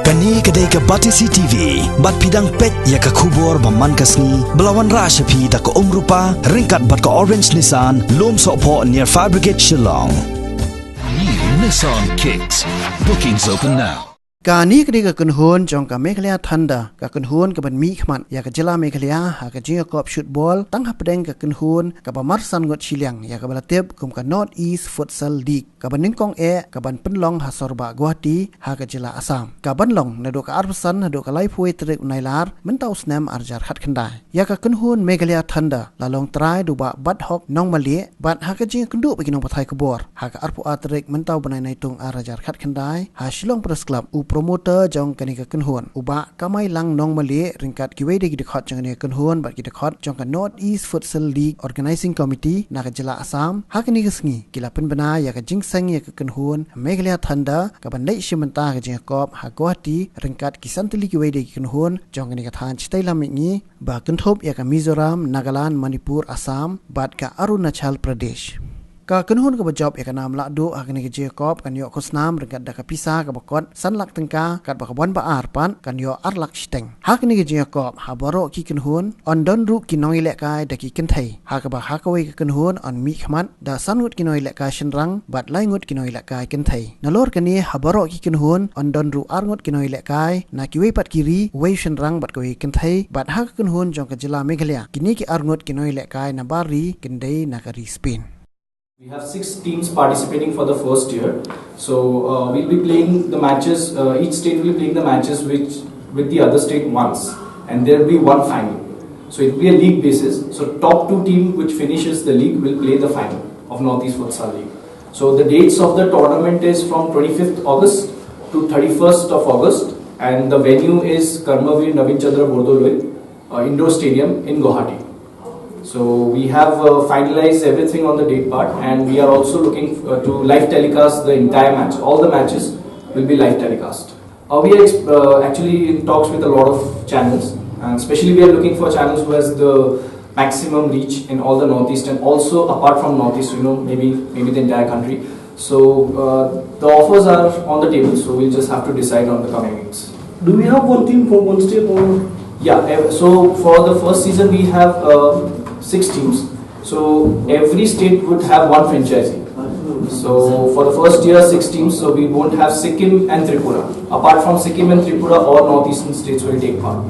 Kani kedai ke Batisi TV, bat pidang pet ya ke kubur baman kasni, belawan rasa pi da ke rupa, ringkat bat ke Orange Nissan, lom sokpo near Fire Brigade Shillong. New Nissan Kicks. Bookings open now. การนี้ก็ได้กับกันฮวนจองกับเมฆเลียทันดากับกันฮวนกับบันมีขมันอยากกับเจลาเมฆเลียหากกับจิงกับชุดบอลตั้งหับประเด็นกับกันฮวนกับบันมัดซันกดชิเลียงอยากกับบาลเต็บกุมกับ North East Futsal League กับบันนิงกองกับบันเป็นลองหาสรบะกัวตีหากกับเจลาอาสามกับบันลองในดอกอาร์ซันในดอกไลฟ์เวทเรกในลาร์มันเต้าสแนมอาร์จาร์ขัดขันได้อยากกับกันฮวนเมฆเลียทันดาละลองตรายดูบะบัดฮอกน้องมาเลียบัดหากกับจิงกันดูไปกินน้องปะไทยกบอร์หากกับอาร์พูอาร์เรกมันเต้าบันในตรงอาร์จาร์ขัดขันได้หาชิลองเพรสคลับอุโปรโมเตอร์จองกันกันฮวนอุบะก็ไม่ลังน้องมาเลียริงกัดกิเวดีกิดขอดจังกันฮวนบัดกิดขอดจังกัน North East Futsal League Organizing Committee นักจิลาอาสามหากนี่ก็สิ่งกีฬาเป็นปัญหาอยากจิงเซงอยากกันฮวนเมฆเลียทันดากับบันไดชิมันตากับจิงกอบหากว่าตีริงกัดกิสันติลิกิเวดีกันฮวนจังกันกับทานชิตัยลามิงี้บากันทบอยากมิโซรัมนากาแลนด์มณิปุรอาสามบัดกับอรุณาชลประเทศก็กันหุ่นกับจอบเอกนามละดูหากนี่ก็เจอกอบกันยอโคสนามหรือกันดักพิซากับบกอดสันลักตังกากับบกบอนบาอาร์ปันกันยออาร์ลักชิเตงหากนี่ก็เจอกอบหาบารอกิกันหุ่นอันดอนรูกินน้อยเล็กกายดักกินไทยหากบหากเวกันหุ่นอันมีขมันดาสันงุดกินน้อยเล็กกายเชนรังบัดไลงุดกินน้อยเล็กกายกินไทยนลอร์กันนี้หาบารอกิกันหุ่นอันดอนรูอาร์งุดกินน้อยเล็กกายนักเวปัดกิรีเวเชนรังบัดกเวกินไทยบัดหากกันหุ่นจงกันจิลาเมฆเลียกินนี้กิอาร์งุดกินน้อยเล็กกายนาบารีกินได้นักรีสเปนWe have 6 teams participating for the first year. So we'll be playing the matches, each state will be playing the matches with the other state once. And there will be one final. So it will be a league basis. So top 2 team which finishes the league will play the final of Northeast Futsal League. So the dates of the tournament is from 25th August to 31st of August. And the venue is Karmavir Navin Chandra Bordoloi Indoor Stadium in Guwahati. So we have finalized everything on the date part, and we are also looking to live telecast the entire match. All the matches will be live telecast. We are actually in talks with a lot of channels, and especially we are looking for channels who has the maximum reach in all the Northeast, and also apart from Northeast, maybe the entire country. So the offers are on the table, so we'll just have to decide on the coming weeks. Do we have one team from one state or? Yeah, so for the first season we have 6 teams. So every state would have one franchisee. So for the first year 6 teams, so we won't have Sikkim and Tripura. Apart from Sikkim and Tripura, all northeastern states will take part